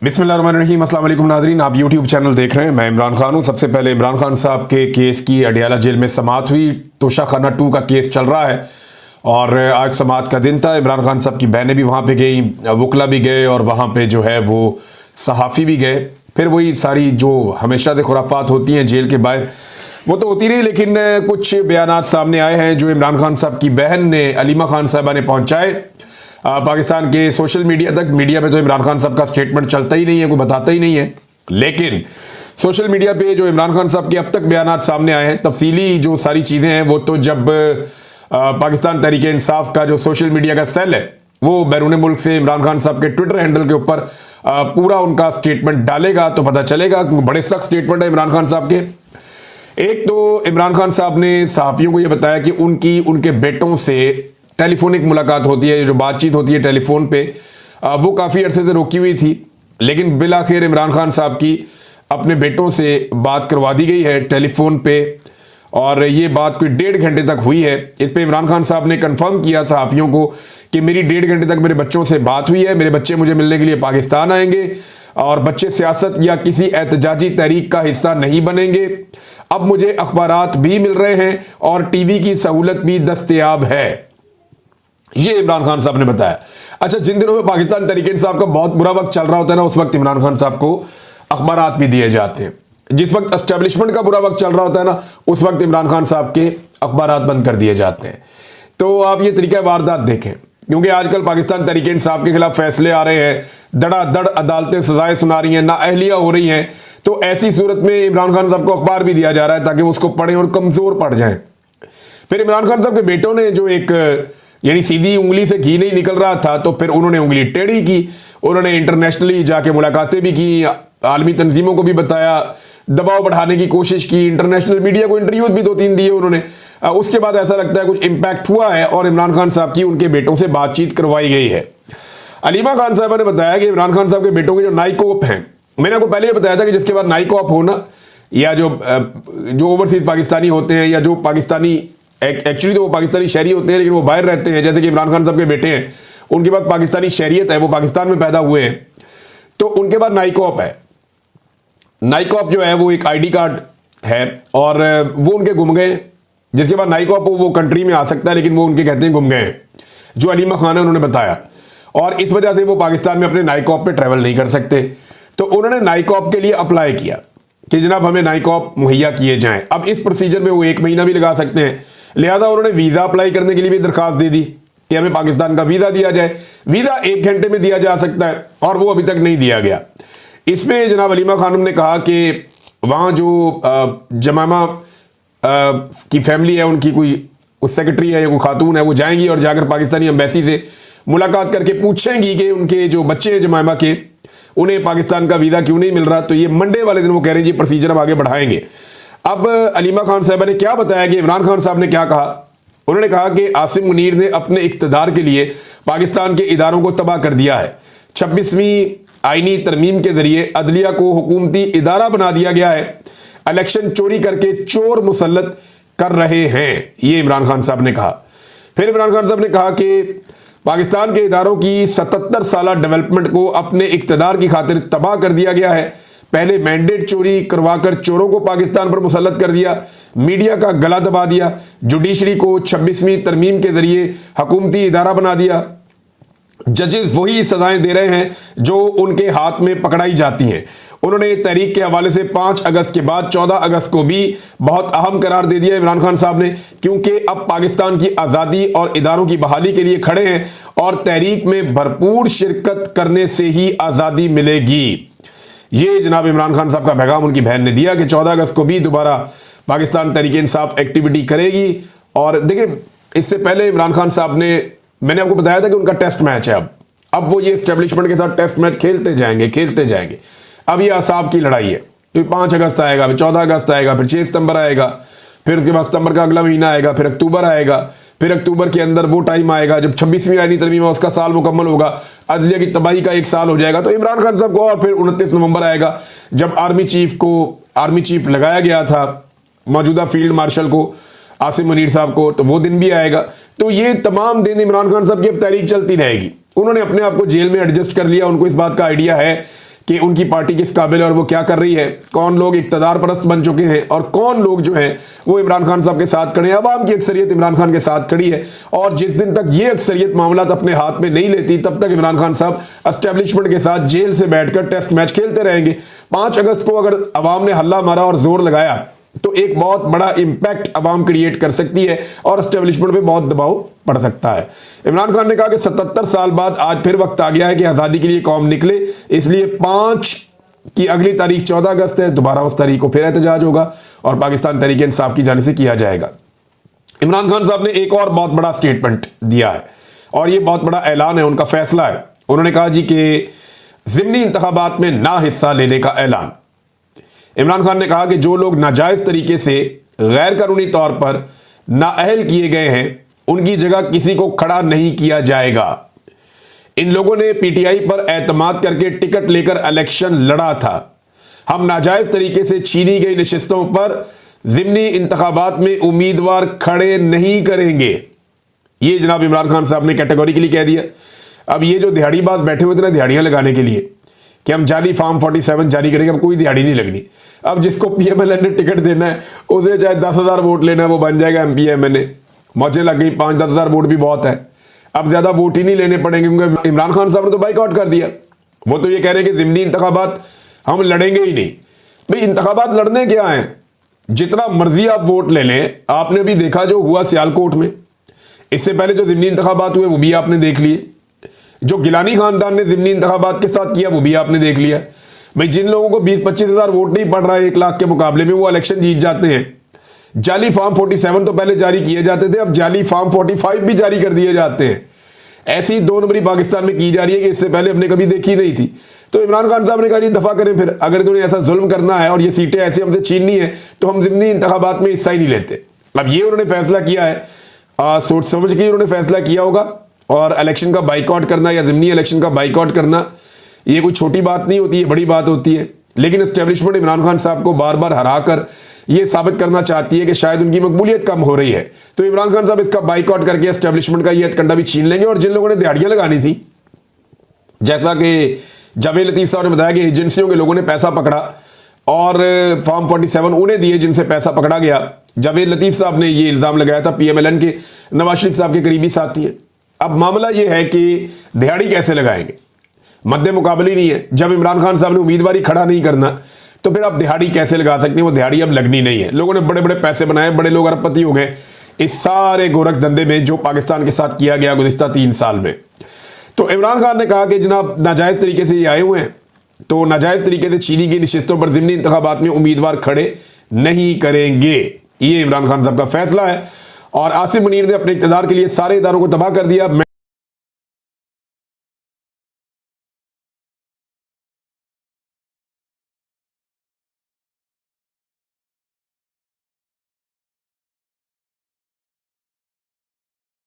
बिस्मिल्लाहिर्रहमानिर्रहीम, अस्सलाम वालेकुम नाज़रीन। आप यूट्यूब चैनल देख रहे हैं, मैं इमरान खान हूँ। सबसे पहले इमरान खान साहब के केस की अडियाला जेल में समाअत हुई। तोशाखाना 2 का केस चल रहा है और आज समाअत का दिन था। इमरान खान साहब की बहनें भी वहाँ पे गई, वकला भी गए और वहाँ पे जो है वो सहाफ़ी भी गए। फिर वही सारी जो हमेशा से खुराफात होती हैं जेल के बाहर, वो तो होती रही, लेकिन कुछ बयानात सामने आए हैं जो इमरान खान साहब की बहन ने अलीमा खान साहबा ने पहुँचाए पाकिस्तान के सोशल मीडिया तक। मीडिया पे तो इमरान खान साहब का स्टेटमेंट चलता ही नहीं है, कोई बताता ही नहीं है, लेकिन सोशल मीडिया पे जो इमरान खान साहब के अब तक बयानात सामने आए हैं, तफसीली जो सारी चीज़ें हैं, वो तो जब पाकिस्तान तहरीके इंसाफ का जो सोशल मीडिया का सेल है वो बैरून मुल्क से इमरान खान साहब के ट्विटर हैंडल के ऊपर पूरा उनका स्टेटमेंट डालेगा तो पता चलेगा। बड़े सख्त स्टेटमेंट है इमरान खान साहब के। एक तो इमरान खान साहब ने सहाफ़ियों को यह बताया कि उनके बेटों से टेलीफोनिक मुलाकात होती है, जो बातचीत होती है टेलीफोन पे, वो काफ़ी अरसे से रोकी हुई थी, लेकिन बिल आखिर इमरान खान साहब की अपने बेटों से बात करवा दी गई है टेलीफोन पे और ये बात कोई 1.5 घंटे तक हुई है। इस पे इमरान खान साहब ने कंफर्म किया सहाफ़ियों को कि मेरी 1.5 घंटे तक मेरे बच्चों से बात हुई है, मेरे बच्चे मुझे मिलने के लिए पाकिस्तान आएंगे और बच्चे सियासत या किसी एहतजाजी तहरीक का हिस्सा नहीं बनेंगे। अब मुझे अखबारात भी मिल रहे हैं और टीवी की सहूलत भी दस्तयाब है, ये इमरान खान साहब ने बताया। अच्छा, जिन दिनों में पाकिस्तान तहरीक इंसाफ का बहुत बुरा वक्त चल रहा होता है ना, उस वक्त इमरान खान साहब को अखबारात भी दिए जाते हैं। जिस वक्त एस्टेब्लिशमेंट का बुरा वक्त चल रहा होता है ना, उस वक्त इमरान खान साहब के अखबारात बंद कर दिए जाते हैं। तो आप ये तरीका वारदात देखें, क्योंकि आजकल पाकिस्तान तहरीक इंसाफ के खिलाफ फैसले आ रहे हैं, धड़ाधड़ अदालतें सजाएं सुना रही हैं, नाअहलिया हो रही हैं। तो ऐसी सूरत में इमरान खान साहब को अखबार भी दिया जा रहा है ताकि वो उसको पढ़ें और कमज़ोर पड़ जाएं। फिर इमरान खान साहब के बेटों ने जो एक यानी सीधी उंगली से घी नहीं निकल रहा था, तो फिर उन्होंने उंगली टेढ़ी की। उन्होंने इंटरनेशनली जाके मुलाकातें भी की, आलमी तंजीमों को भी बताया, दबाव बढ़ाने की कोशिश की, इंटरनेशनल मीडिया को इंटरव्यूज भी 2-3 दिए उन्होंने। उसके बाद ऐसा लगता है कुछ इम्पैक्ट हुआ है और इमरान खान साहब की उनके बेटों से बातचीत करवाई गई है। अलीमा खान साहबा ने बताया कि इमरान खान साहब के बेटों के जो नाइक ऑफ हैं, मैंने आपको पहले ये बताया था कि जिसके बाद नाइक ऑफ होना या जो ओवरसीज पाकिस्तानी होते हैं या जो पाकिस्तानी एक्चुअली तो वो पाकिस्तानी शहरी होते हैं लेकिन वो बाहर रहते हैं, जैसे कि इमरान खान साहब के बेटे हैं, उनके बाद पाकिस्तानी शहरियत है, वो पाकिस्तान में पैदा हुए हैं, तो उनके बाद नाइकॉप है। नाइकॉप जो है वो एक आईडी कार्ड है और वो उनके गुम गए। जिसके बाद नाइकॉप वो कंट्री में आ सकता है, लेकिन वो उनके कहते हैं गुम गए हैं, जो अलीमा खान है उन्होंने बताया, और इस वजह से वो पाकिस्तान में अपने नाइकॉप पे ट्रैवल नहीं कर सकते। तो उन्होंने नाइकॉप के लिए अप्लाई किया कि जनाब हमें नाइकॉप मुहैया किए जाएं। अब इस प्रोसीजर में वो 1 महीना भी लगा सकते हैं, लिहाजा उन्होंने वीज़ा अप्लाई करने के लिए भी दरखास्त दे दी कि हमें पाकिस्तान का वीज़ा दिया जाए। वीज़ा 1 घंटे में दिया जा सकता है और वो अभी तक नहीं दिया गया। इसमें जनाब अलीमा खानम ने कहा कि वहाँ जो जमामा की फैमिली है, उनकी कोई सेक्रेटरी है या कोई खातून है, वो जाएंगी और जाकर पाकिस्तानी एम्बेसी से मुलाकात करके पूछेंगी कि उनके जो बच्चे हैं जमामा के, उन्हें पाकिस्तान का वीज़ा क्यों नहीं मिल रहा। तो ये मंडे वाले दिन वो कह रहे हैं जी प्रोसीजर अब आगे बढ़ाएंगे। अब अलीमा खान साहबा ने क्या बताया कि इमरान खान साहब ने क्या कहा। उन्होंने कहा कि आसिम मुनीर ने अपने इक़्तिदार के लिए पाकिस्तान के इदारों को तबाह कर दिया है। 26वीं आईनी तरमीम के जरिए अदलिया को हुकूमती इदारा बना दिया गया है। इलेक्शन चोरी करके चोर मुसल्लत कर रहे हैं, ये इमरान खान साहब ने कहा। फिर इमरान खान साहब ने कहा कि पाकिस्तान के इदारों की 77 साला डेवलपमेंट को अपने इक़्तिदार की खातिर तबाह कर दिया गया है। पहले मैंडेट चोरी करवाकर चोरों को पाकिस्तान पर मुसल्लत कर दिया, मीडिया का गला दबा दिया, जुडिशरी को 26वीं तरमीम के जरिए हुकूमती इदारा बना दिया। जजेस वही सजाएं दे रहे हैं जो उनके हाथ में पकड़ाई जाती हैं। उन्होंने तहरीक के हवाले से 5 अगस्त के बाद 14 अगस्त को भी बहुत अहम करार दे दिया इमरान खान साहब ने, क्योंकि अब पाकिस्तान की आज़ादी और इदारों की बहाली के लिए खड़े हैं और तहरीक में भरपूर शिरकत करने से ही आज़ादी मिलेगी। ये जनाब इमरान खान साहब का पैगाम उनकी बहन ने दिया कि 14 अगस्त को भी दोबारा पाकिस्तान तहरीक इंसाफ एक्टिविटी करेगी। और देखिए, इससे पहले इमरान खान साहब ने, मैंने आपको बताया था कि उनका टेस्ट मैच है। अब वो ये एस्टेब्लिशमेंट के साथ टेस्ट मैच खेलते जाएंगे। अब ये असाब की लड़ाई है, तो 5 अगस्त आएगा, फिर 14 अगस्त आएगा, फिर 6 सितंबर आएगा, फिर उसके बाद सितंबर का अगला महीना आएगा, फिर अक्टूबर आएगा, फिर अक्टूबर के अंदर वो टाइम आएगा जब 26वीं आईनी तरमीम है, उसका साल मुकम्मल होगा, अदलिया की तबाही का 1 साल हो जाएगा। तो इमरान खान साहब को, और फिर 29 नवंबर आएगा जब आर्मी चीफ लगाया गया था मौजूदा फील्ड मार्शल को, आसिम मुनीर साहब को, तो वो दिन भी आएगा। तो ये तमाम दिन इमरान खान साहब की अब तहरीक चलती रहेगी। उन्होंने अपने आप को जेल में एडजस्ट कर लिया, उनको इस बात का आइडिया है कि उनकी पार्टी किस काबिल है और वो क्या कर रही है, कौन लोग इक़्तिदार परस्त बन चुके हैं और कौन लोग जो हैं वो इमरान खान साहब के साथ खड़े हैं। अवाम की अक्सरियत इमरान खान के साथ खड़ी है और जिस दिन तक ये अक्सरियत मामलात अपने हाथ में नहीं लेती तब तक इमरान खान साहब एस्टेब्लिशमेंट के साथ जेल से बैठकर टेस्ट मैच खेलते रहेंगे। 5 अगस्त को अगर अवाम ने हल्ला मारा और जोर लगाया तो एक बहुत बड़ा इंपैक्ट अवाम क्रिएट कर सकती है और एस्टेब्लिशमेंट पे बहुत दबाव पड़ सकता है। इमरान खान ने कहा कि 77 साल बाद आज फिर वक्त आ गया है कि आज़ादी के लिए कौम निकले, इसलिए 5 की अगली तारीख 14 अगस्त है, दोबारा उस तारीख को फिर एहतजाज होगा और पाकिस्तान तहरीक इंसाफ की जानिब से किया जाएगा। इमरान खान साहब ने एक और बहुत बड़ा स्टेटमेंट दिया है और ये बहुत बड़ा ऐलान है, उनका फैसला है। उन्होंने कहा जी कि ज़िमनी इंतखाबात में ना हिस्सा लेने का ऐलान। इमरान खान ने कहा कि जो लोग नाजायज़ तरीके से गैर कानूनी तौर पर नाअहल किए गए हैं उनकी जगह किसी को खड़ा नहीं किया जाएगा। इन लोगों ने पीटीआई पर एतमाद करके टिकट लेकर इलेक्शन लड़ा था। हम नाजायज़ तरीके से छीनी गई नशिस्तों पर ज़िमनी इंतखाबात में उम्मीदवार खड़े नहीं करेंगे। ये जनाब इमरान खान साहब ने कैटेगोरिकली कह दिया। अब ये जो दिहाड़ीबाज बैठे हुए थे ना दिहाड़ियाँ लगाने के लिए कि हम जाली फॉर्म 47 जारी करेंगे, अब कोई दिहाड़ी नहीं लगनी। अब जिसको पीएमएलएन ने टिकट देना है उसने चाहे 10,000 वोट लेना है वो बन जाएगा एमपी एमएलए। मौजें लग गई, 5-10 हज़ार वोट भी बहुत है। अब ज्यादा वोट ही नहीं लेने पड़ेंगे क्योंकि इमरान खान साहब ने तो बाइकआउट कर दिया। वो तो ये कह रहे हैं कि ज़िमनी इंतखाबात हम लड़ेंगे ही नहीं। भाई इंतखाबात लड़ने क्या है, जितना मर्जी आप वोट ले लें। आपने भी देखा जो हुआ सियालकोट में, इससे पहले जो ज़िमनी इंतखाबात हुए वो भी आपने देख लिए। जो गिलानी खानदान ने ज़िमनी इंतखाबात के साथ किया वो भी आपने देख लिया। भाई जिन लोगों को 20-25 हज़ार वोट नहीं पड़ रहा है 1 लाख के मुकाबले में, वो इलेक्शन जीत जाते हैं। जाली फॉर्म 47 तो पहले जारी किए जाते थे, अब जाली फॉर्म 45 भी जारी कर दिए जाते हैं। ऐसी 2 नंबरी पाकिस्तान में की जा रही है कि इससे पहले हमने कभी देखी नहीं थी। तो इमरान खान साहब ने कहा दफा करें फिर, अगर इन्होंने ऐसा जुल्म करना है और ये सीटें ऐसे हमसे छीननी है तो हम ज़िमनी इंतखाबात में हिस्सा ही नहीं लेते। अब ये उन्होंने फैसला किया है, सोच समझ के उन्होंने फैसला किया होगा। और इलेक्शन का बाइकआउट करना या ज़िमनी इलेक्शन का बाइकआउट करना ये कोई छोटी बात नहीं होती है, बड़ी बात होती है। लेकिन एस्टेब्लिशमेंट इमरान खान साहब को बार बार हरा कर ये साबित करना चाहती है कि शायद उनकी मकबूलियत कम हो रही है। तो इमरान खान साहब इसका बाइकआउट करके एस्टेब्लिशमेंट का ये हथकंडा भी छीन लेंगे। और जिन लोगों ने दिहाड़ियां लगानी थी, जैसा कि जावेद लतीफ़ साहब ने बताया कि एजेंसियों के लोगों ने पैसा पकड़ा और फॉर्म 47 उन्हें दिए जिनसे पैसा पकड़ा गया। जावेद लतीफ़ साहब ने ये इल्ज़ाम लगाया था, पीएमएलएन के नवाज शरीफ साहब के करीबी साथी है। अब मामला ये है कि दिहाड़ी कैसे लगाएंगे, मद्दे मुकाबले नहीं है। जब इमरान खान साहब ने उम्मीदवारी खड़ा नहीं करना तो फिर आप दिहाड़ी कैसे लगा सकते हैं, वो दिहाड़ी अब लगनी नहीं है। लोगों ने बड़े बड़े पैसे बनाए, बड़े लोग अरबपति हो गए इस सारे गोरख धंधे में जो पाकिस्तान के साथ किया गया गुज़िश्ता 3 साल में। तो इमरान खान ने कहा कि जनाब नाजायज़ तरीके से ये आए हुए हैं तो नाजायज़ तरीके से छीनी गई नशिस्तों पर ज़िमनी इंतखाबात में उम्मीदवार खड़े नहीं करेंगे। ये इमरान खान साहब का फैसला है। और आसिम मुनीर ने अपने इक़्तिदार के लिए सारे इदारों को तबाह कर दिया।